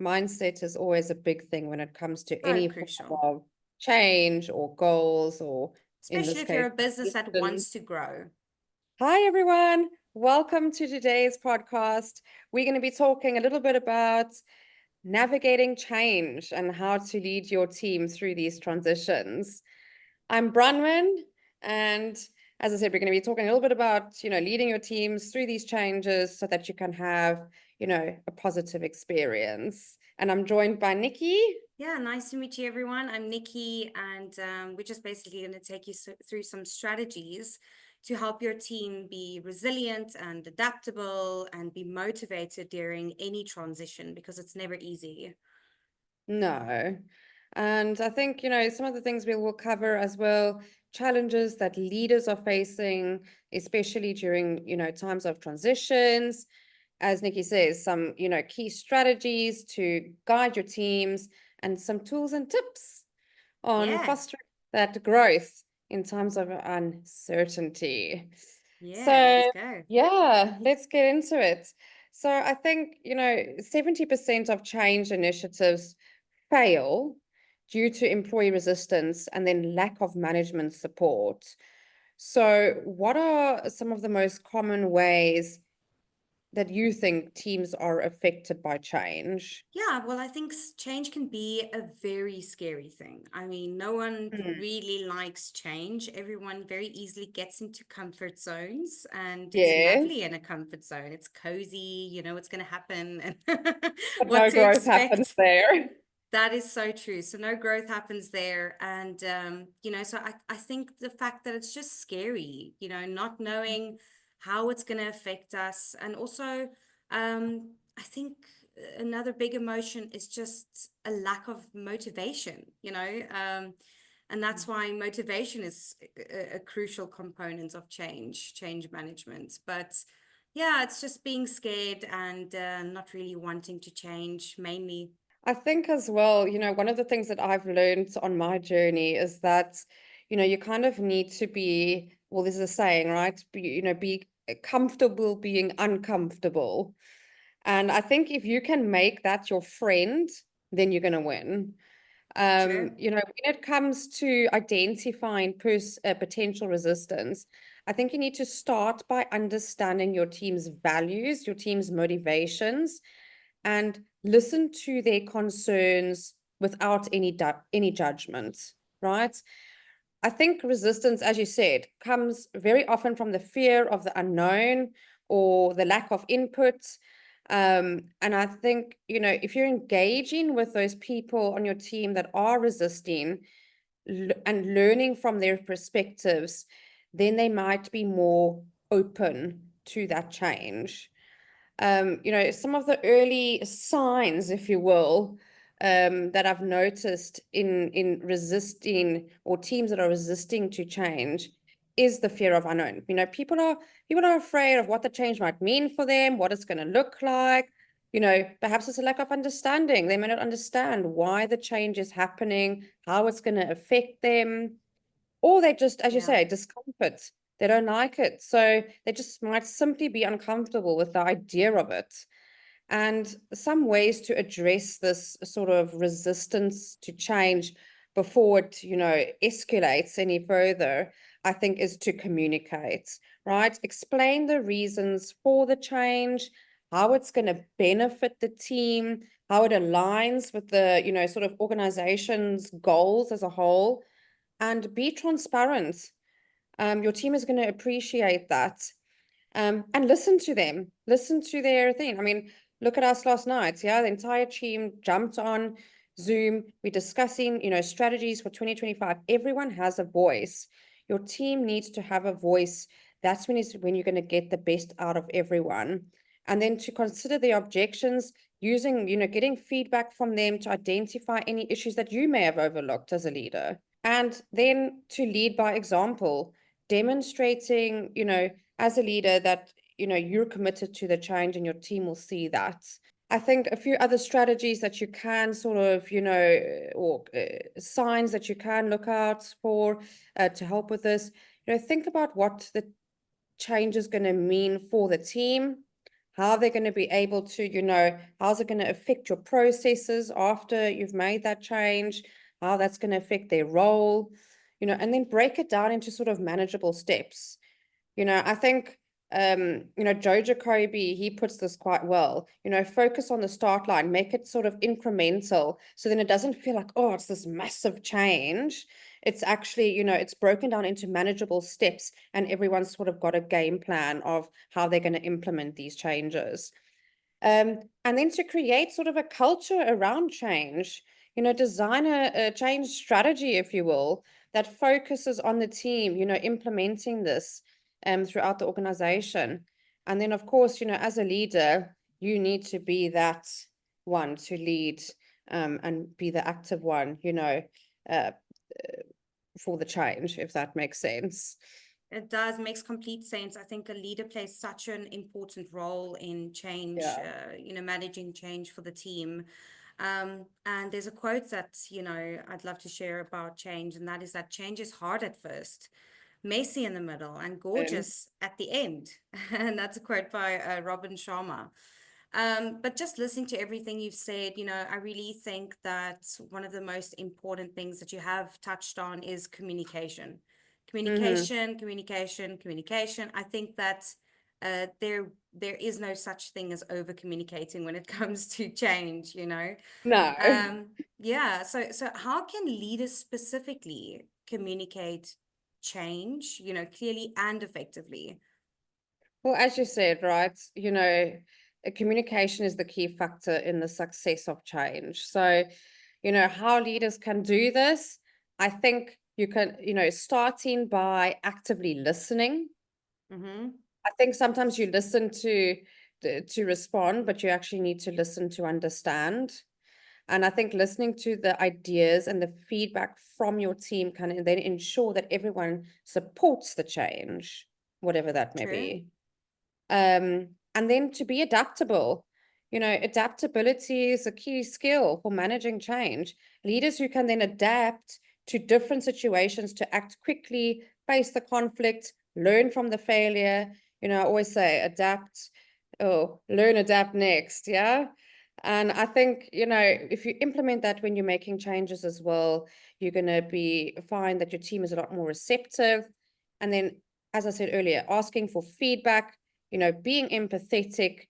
mindset is always a big thing when it comes to So any form crucial, of change or goals, or in especially this if you're case, a business that resistance. wants to grow. Hi, everyone. Welcome to today's podcast. We're going to be talking a little bit about navigating change and how to lead your team through these transitions. I'm Bronwyn, and as I said, we're going to be talking a little bit about, leading your teams through these changes so that you can have, a positive experience. And I'm joined by Niki. Yeah, nice to meet you, everyone. I'm Nikki, and we're just basically going to take you through some strategies to help your team be resilient and adaptable and be motivated during any transition because it's never easy. No. And I think, some of the things we will cover as well, challenges that leaders are facing, especially during, times of transitions. As Nikki says, some, key strategies to guide your teams and some tools and tips on Yeah, fostering that growth in times of uncertainty. yeah, So, let's go. yeah, let's get into it. So, I think, 70% of change initiatives fail due to employee resistance and then lack of management support. So, what are some of the most common ways that you think teams are affected by change? Yeah, well, I think change can be a very scary thing. I mean, no one Mm. really likes change. Everyone very easily gets into comfort zones, and it's lovely Yes, in a comfort zone. It's cozy, you know what's going to happen and but what no to growth happens expect. there. That is so true. So no growth happens there. And so I think the fact that it's just scary, not knowing how it's going to affect us. And also, I think another big emotion is just a lack of motivation. And that's why motivation is a crucial component of change management. But yeah, it's just being scared and not really wanting to change mainly. I think as well, one of the things that I've learned on my journey is that, you kind of need to be, well, there's a saying, right? Be comfortable being uncomfortable. And I think if you can make that your friend, then you're going to win. True. When it comes to identifying potential resistance, I think you need to start by understanding your team's values, your team's motivations, and listen to their concerns without any judgment, right? I think resistance, as you said, comes very often from the fear of the unknown or the lack of input. And I think, if you're engaging with those people on your team that are resisting and learning from their perspectives, then they might be more open to that change. Some of the early signs, if you will, that I've noticed in resisting, or teams that are resisting to change, is the fear of unknown. People are afraid of what the change might mean for them, what it's going to look like. Perhaps it's a lack of understanding. They may not understand why the change is happening, how it's going to affect them, or they just, as you Yeah. say, discomfort. They don't like it. So they just might simply be uncomfortable with the idea of it. And some ways to address this sort of resistance to change before it, escalates any further, I think, is to communicate, right? Explain the reasons for the change, how it's going to benefit the team, how it aligns with the, sort of organization's goals as a whole, and be transparent. Your team is going to appreciate that. And listen to them, listen to their thing. I mean, look at us last night. Yeah, the entire team jumped on Zoom. We're discussing, strategies for 2025. Everyone has a voice. Your team needs to have a voice. That's when you're going to get the best out of everyone. And then to consider the objections, using, getting feedback from them to identify any issues that you may have overlooked as a leader. And then to lead by example, demonstrating, as a leader that, you're committed to the change and your team will see that. I think a few other strategies that you can sort of, or signs that you can look out for to help with this, think about what the change is going to mean for the team. how they're going to be able to, how's it going to affect your processes after you've made that change, how that's going to affect their role, and then break it down into sort of manageable steps. I think, Jojo Kobe, he puts this quite well, focus on the start line, make it sort of incremental. So then it doesn't feel like, oh, it's this massive change. It's actually, it's broken down into manageable steps, and everyone's sort of got a game plan of how they're going to implement these changes. And then to create sort of a culture around change, design a change strategy, if you will, that focuses on the team, implementing this throughout the organization. And then, of course, as a leader, you need to be that one to lead and be the active one, uh, for the change, if that makes sense. It does, makes complete sense. I think a leader plays such an important role in change, Yeah. managing change for the team. And there's a quote that, I'd love to share about change, and that is that change is hard at first, messy in the middle, and And gorgeous at the end. And that's a quote by Robin Sharma. But just listening to everything you've said, I really think that one of the most important things that you have touched on is communication. mm-hmm. Communication, communication, communication. I think that there is no such thing as over communicating when it comes to change. No. Yeah. So how can leaders specifically communicate change, clearly and effectively? Well, as you said, right, communication is the key factor in the success of change. So, how leaders can do this, I think you can, starting by actively listening. Mm-hmm. I think sometimes you listen to respond, but you actually need to listen to understand. And I think listening to the ideas and the feedback from your team can then ensure that everyone supports the change, whatever that may True. be. And then to be adaptable. Adaptability is a key skill for managing change. Leaders who can then adapt to different situations to act quickly, face the conflict, learn from the failure. I always say adapt, oh, learn, adapt next. Yeah. And I think, if you implement that when you're making changes as well, you're going to find that your team is a lot more receptive. And then, as I said earlier, asking for feedback, being empathetic.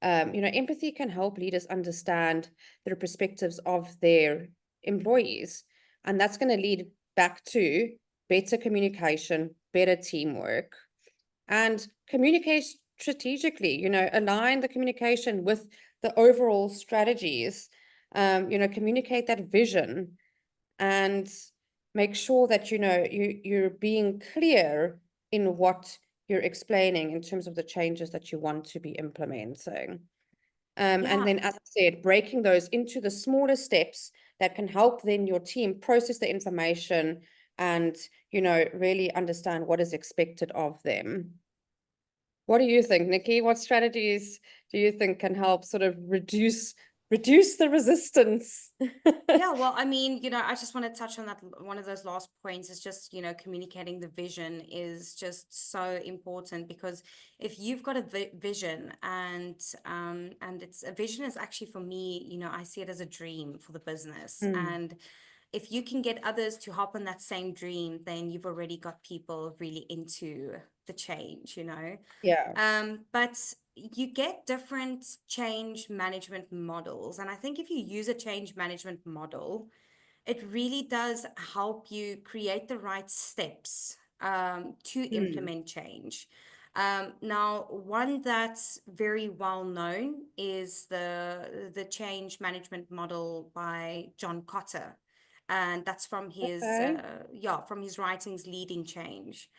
Empathy can help leaders understand the perspectives of their employees. And that's going to lead back to better communication, better teamwork, and communicate strategically, align the communication with the overall strategies, communicate that vision and make sure that you're being clear in what you're explaining in terms of the changes that you want to be implementing. And Yeah. then, as I said, breaking those into the smaller steps that can help then your team process the information and, really understand what is expected of them. What do you think, Nikki? What strategies do you think can help sort of reduce the resistance? Yeah, well, I mean, I just want to touch on that. One of those last points is just, communicating the vision is just so important, because if you've got a vision, and it's a vision is actually, for me, I see it as a dream for the business. Hmm. And if you can get others to hop on that same dream, then you've already got people really into the change. Yeah. But you get different change management models. And I think if you use a change management model, it really does help you create the right steps to Hmm. implement change. Now, one that's very well known is the change management model by John Cotter, and that's from his Okay. from his writings, Leading Change.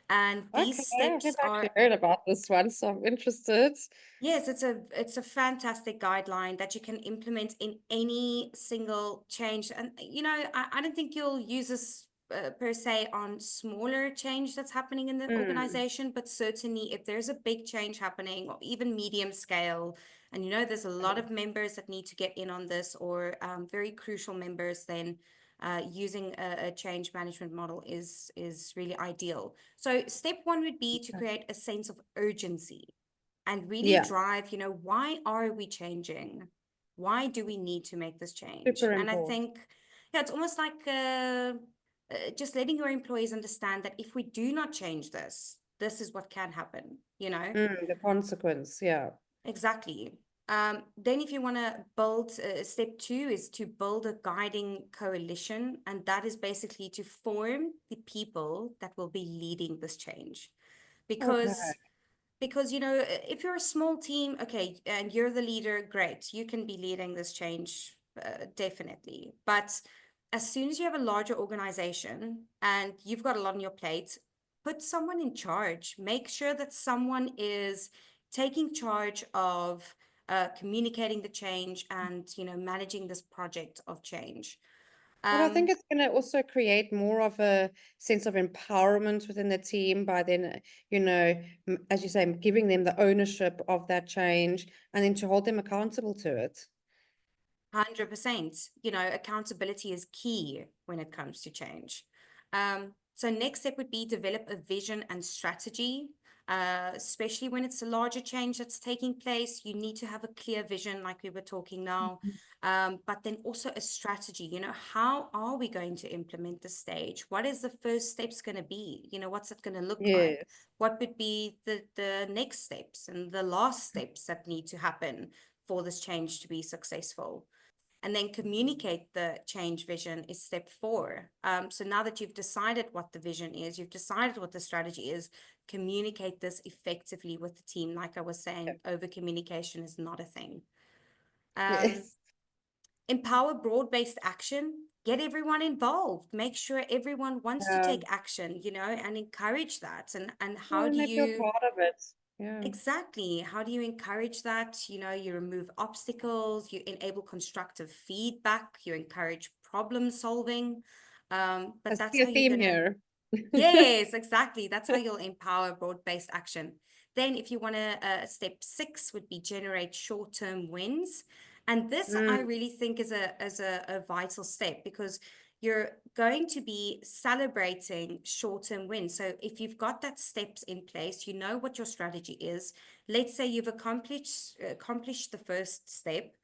And these Okay. I've steps never are. actually heard about this one, so I'm interested. Yes, it's a fantastic guideline that you can implement in any single change. And I don't think you'll use this per se on smaller change that's happening in the Hmm. organization, but certainly if there's a big change happening, or even medium scale, and there's a lot of members that need to get in on this, or very crucial members, then using a change management model is really ideal. So step one would be to create a sense of urgency. and really Yeah, drive, why are we changing? Why do we need to make this change? super And I important. think, yeah, it's almost like just letting your employees understand that if we do not change this, this is what can happen, The consequence, yeah. Exactly. Then, if you want to build, step two is to build a guiding coalition, and that is basically to form the people that will be leading this change. Okay. Because if you're a small team, okay, and you're the leader, great, you can be leading this change, definitely. But as soon as you have a larger organization and you've got a lot on your plate, put someone in charge. Make sure that someone is taking charge of communicating the change and managing this project of change. But I think Um, it's going to also create more of a sense of empowerment within the team by then, as you say, giving them the ownership of that change and then to hold them accountable to it. 100%. Accountability is key when it comes to change. So next step would be develop a vision and strategy, especially when it's a larger change that's taking place. You need to have a clear vision, like we were talking now, but then also a strategy. How are we going to implement the stage? What is the first steps going to be? What's it going to look like? Yes. What would be the next steps and the last steps that need to happen for this change to be successful? And then communicate the change vision is step four. So now that you've decided what the vision is, you've decided what the strategy is, communicate this effectively with the team. Like I was saying, over communication is not a thing. Yes. Empower broad-based action, get everyone involved, make sure everyone wants to Yeah. take action, and encourage that. And Yeah, how and do they feel you part of it. Yeah. Exactly. How do you encourage that? You remove obstacles, you enable constructive feedback, you encourage problem solving. I But that's see a how you're theme gonna here. Yes, exactly. That's how you'll empower broad-based action. Then, if you want to, step six would be generate short-term wins. And this I Mm, really think is a vital step because you're going to be celebrating short-term wins. So if you've got that steps in place, you know what your strategy is. Let's say you've accomplished the first step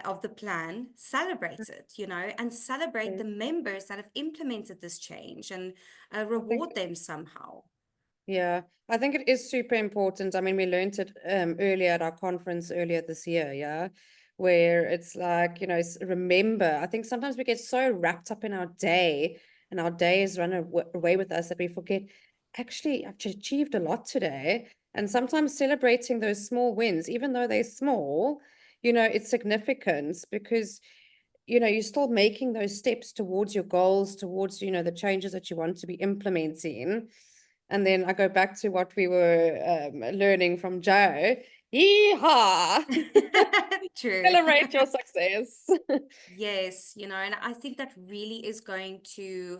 of the plan, celebrate it, and celebrate the yes. members that have implemented this change and I think reward them somehow. Yeah, I think it is super important. I mean, we learned it earlier at our conference earlier this year, yeah, where it's like, remember, I think sometimes we get so wrapped up in our day and our days run away with us that we forget, actually, I've achieved a lot today. And sometimes celebrating those small wins, even though they're small, it's significant because, you're still making those steps towards your goals, towards, the changes that you want to be implementing. And then I go back to what we were learning from Joe. Yeehaw! True. Celebrate your success. Yes, and I think that really is going to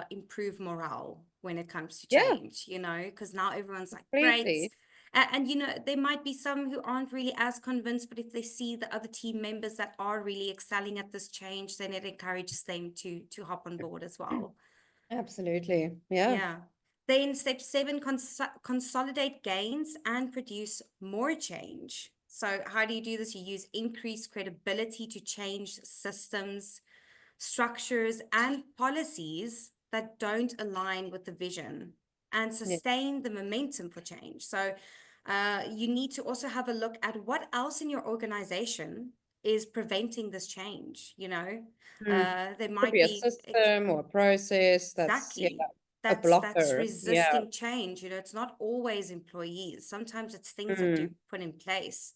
improve morale when it comes to Yeah, change, because now everyone's like, great. completely. And, there might be some who aren't really as convinced, but if they see the other team members that are really excelling at this change, then it encourages them to hop on board as well. Absolutely. Yeah. Yeah. Then step seven, consolidate gains and produce more change. So how do you do this? You use increased credibility to change systems, structures, and policies that don't align with the vision and Yeah. sustain the momentum for change. So you need to also have a look at what else in your organization is preventing this change. Mm. There Could might be a be system or a process that's, yeah, exactly. a That's blocker. Yeah. resisting change. It's not always employees. Sometimes it's things that Mm. you've put in place.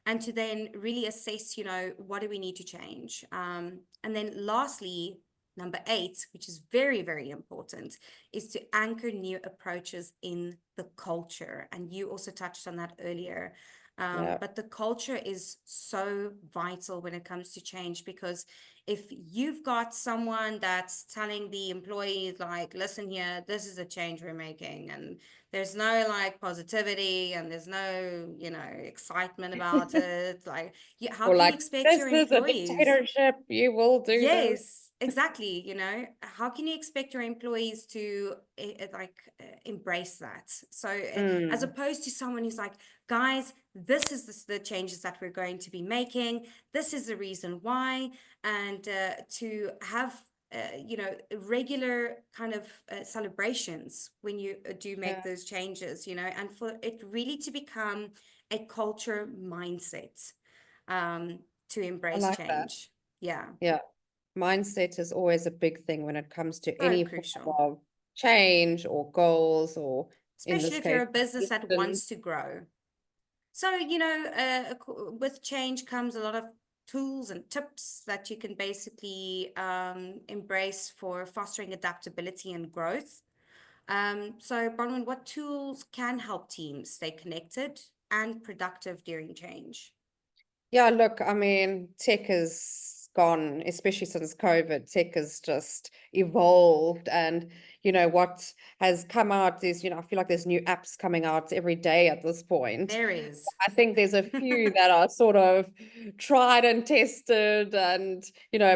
And to then really assess, what do we need to change? And then lastly, number eight, which is very, very important, is to anchor new approaches in the culture. And you also touched on that earlier. Yeah. But the culture is so vital when it comes to change because if you've got someone that's telling the employees like, listen here, this is a change we're making, and there's no like positivity and there's no excitement about it, like how Or can you like, expect this your is a employees dictatorship. You will do this. Yes, exactly. How can you expect your employees to embrace that? So as Mm. opposed to someone who's like, guys, this is the changes that we're going to be making. This is the reason why. And to have, regular kind of celebrations when you do make Yeah, those changes, and for it really to become a culture mindset, um, to I embrace like that. change. Yeah, Yeah. Mindset is always a big thing when it comes to so any form crucial, of change or goals, or in especially this if you're case, a business that resistance. wants to grow. So, with change comes a lot of tools and tips that you can basically embrace for fostering adaptability and growth. So, Bronwyn, what tools can help teams stay connected and productive during change? Yeah, look, I mean, tech has gone, especially since COVID, tech has just evolved. And, what has come out is, I feel like there's new apps coming out every day at this point. There is. I think there's a few that are sort of tried and tested and,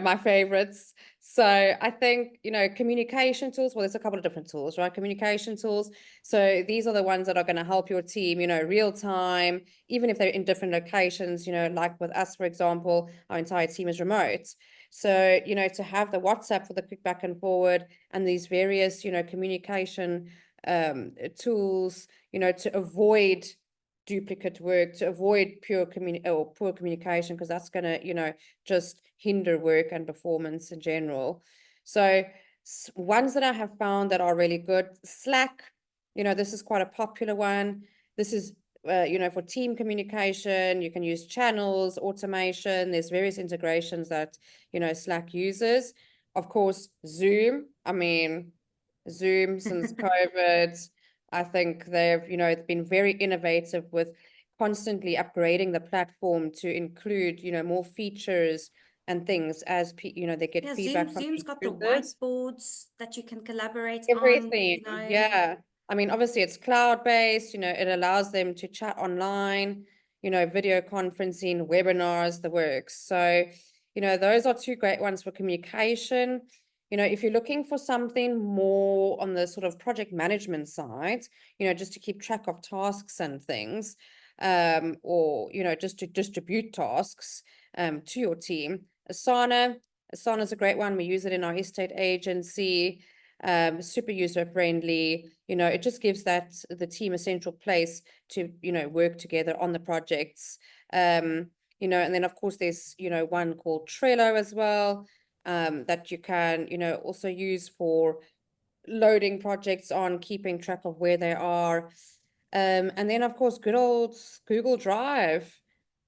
my favorites. So I think, communication tools, well, there's a couple of different tools, right? Communication tools. So these are the ones that are going to help your team, real time, even if they're in different locations, like with us, for example, our entire team is remote. So, to have the WhatsApp for the quick back and forward and these various, communication tools, to avoid duplicate work, to avoid poor communication, because that's going to, just hinder work and performance in general. So ones that I have found that are really good, Slack, this is quite a popular one. This is for team communication. You can use channels, automation. There's various integrations that, Slack uses. Of course, Zoom. I mean, Zoom since COVID, I think they've, been very innovative with constantly upgrading the platform to include, more features and things as, they get Yeah, feedback from Zoom's the got the users. whiteboards that you can collaborate on, Everything, yeah. I mean, obviously it's cloud-based, it allows them to chat online, video conferencing, webinars, the works. So, those are two great ones for communication. If you're looking for something more on the sort of project management side, just to keep track of tasks and things, or, just to distribute tasks to your team, Asana. Asana is a great one. We use it in our estate agency. Super user friendly. It just gives the team a central place to, work together on the projects. And then of course there's, one called Trello as well, that you can, also use for loading projects on, keeping track of where they are. And then of course, good old Google Drive.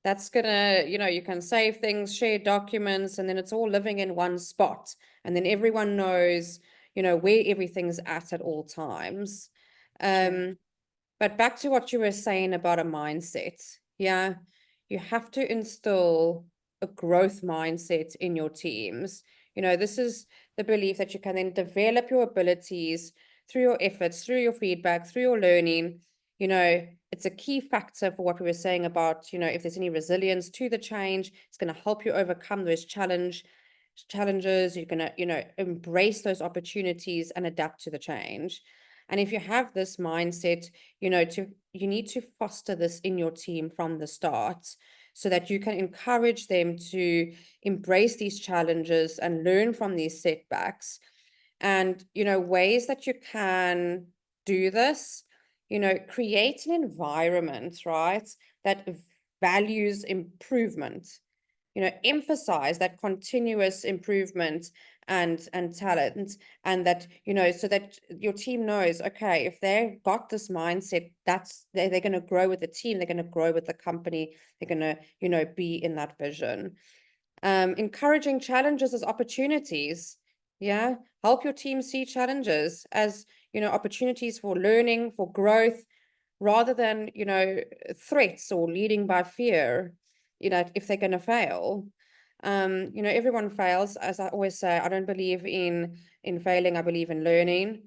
That's gonna, you can save things, share documents, and then it's all living in one spot. And then everyone knows, where everything's at all times. True. But back to what you were saying about a mindset. Yeah, you have to instill a growth mindset in your teams. This is the belief that you can then develop your abilities through your efforts, through your feedback, through your learning. It's a key factor for what we were saying about, if there's any resilience to the change, it's going to help you overcome those challenges. You're going to, embrace those opportunities and adapt to the change. And if you have this mindset, you need to foster this in your team from the start so that you can encourage them to embrace these challenges and learn from these setbacks. And, ways that you can do this, create an environment, right, that values improvement, emphasize that continuous improvement and talent, and that, so that your team knows, okay, if they've got this mindset, they're going to grow with the team, they're going to grow with the company, they're going to, be in that vision. Encouraging challenges as opportunities. Yeah, help your team see challenges as, opportunities for learning, for growth, rather than, threats or leading by fear, if they're going to fail. Everyone fails. As I always say, I don't believe in failing, I believe in learning.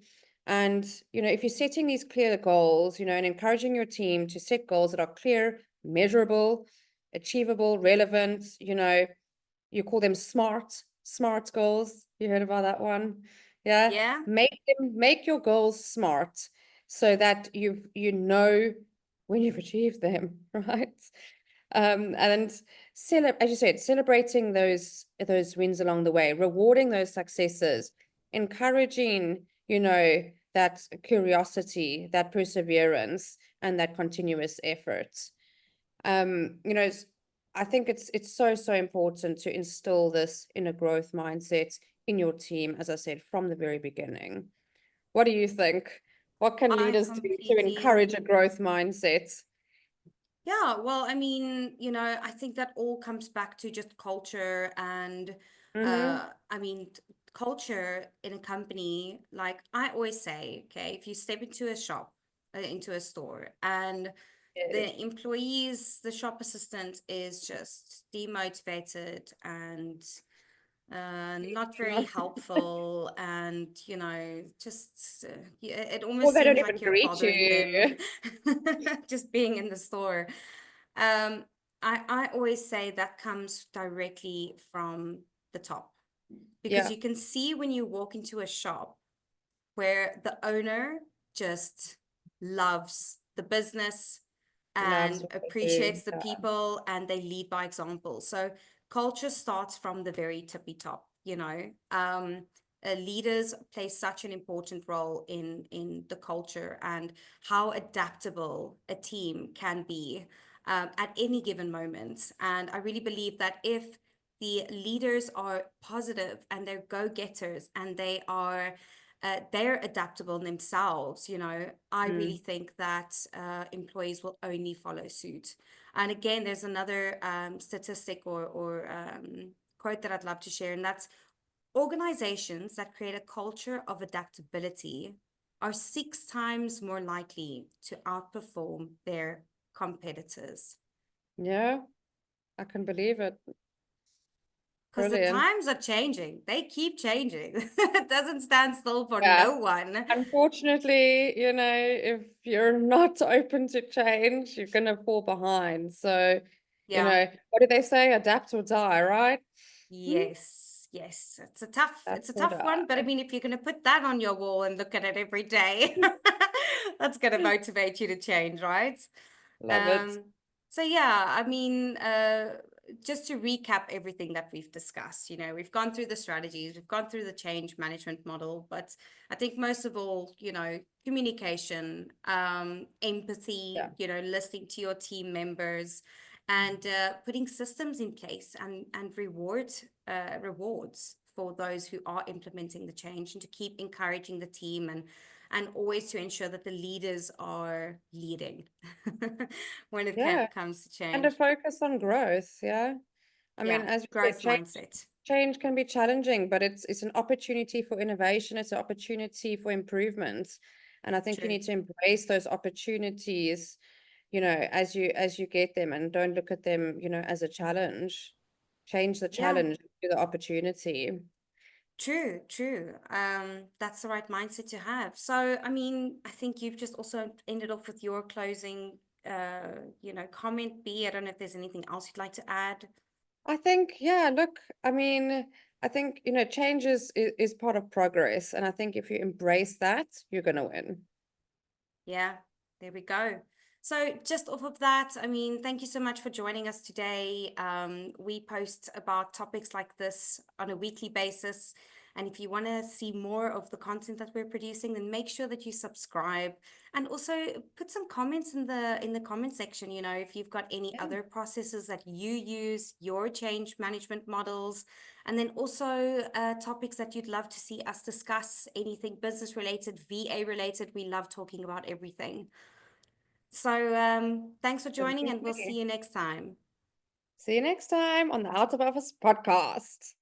And, if you're setting these clear goals, and encouraging your team to set goals that are clear, measurable, achievable, relevant, you call them smart goals. You heard about that one? Yeah. Yeah. Make your goals smart so that you know when you've achieved them, right? And as you said, celebrating those wins along the way, rewarding those successes, encouraging, that curiosity, that perseverance, and that continuous effort. Um, you know, it's, I think it's so important to instill this inner growth mindset in your team, as I said, from the very beginning. What do you think? What can I leaders do to completely encourage a growth mindset? Yeah, well, I mean, I think that all comes back to just culture and Mm-hmm. I mean, culture in a company, like I always say, okay, if you step into a shop, into a store, and Yes. the employees, the shop assistant is just demotivated and not very helpful, and just yeah, it Or almost they don't seems even like you're greet bothering them you. just being in the store. um I always say that comes directly from the top, because Yeah, you can see when you walk into a shop where the owner just loves the business loves and what they do. appreciates the people, and they lead by example. So culture starts from the very tippy top, leaders play such an important role in the culture and how adaptable a team can be at any given moment. And I really believe that if the leaders are positive and they're go-getters and they're adaptable themselves, I really Mm. think that employees will only follow suit. And again, there's another statistic or quote that I'd love to share, and that's organizations that create a culture of adaptability are 6 times more likely to outperform their competitors. Yeah, I can believe it. Because the Brilliant. times are changing, they keep changing. It doesn't stand still for Yeah. no one. Unfortunately, if you're not open to change, you're gonna fall behind. So, Yeah. what do they say? Adapt or die, right? Hmm? Yes, yes. It's Adapt a or tough one, but I die. mean, if you're going to put that on your wall and look at it every day, that's going to motivate you to change, right? Love it. Um, so yeah, I mean, just to recap everything that we've discussed, we've gone through the strategies, we've gone through the change management model, but I think most of all, communication, Yeah. empathy, listening to your team members, and putting systems in place and rewards for those who are implementing the change, and to keep encouraging the team, and always to ensure that the leaders are leading when it Yeah. comes to And a change. focus on growth. Yeah. I mean, Yeah, as you said, growth mindset. change can be challenging, but it's an opportunity for innovation. It's an opportunity for improvement. And I think you True. need to embrace those opportunities, as you get them, and don't look at them, as a challenge. Change the Yeah, challenge to the opportunity. true, true. That's the right mindset to have. So, I mean, I think you've just also ended off with your closing, comment. B, I don't know if there's anything else you'd like to add. I think, yeah, look, I mean, I think, change is part of progress. And I think if you embrace that, you're gonna win. Yeah, there we go. So, just off of that, I mean, thank you so much for joining us today. We post about topics like this on a weekly basis. And if you want to see more of the content that we're producing, then make sure that you subscribe, and also put some comments in the comment section. If you've got any Yeah. other processes that you use, your change management models, and then also topics that you'd love to see us discuss, anything business related, VA related. We love talking about everything. So thanks for joining, and we'll see Absolutely. you next time. See you next time on the Out of Office podcast.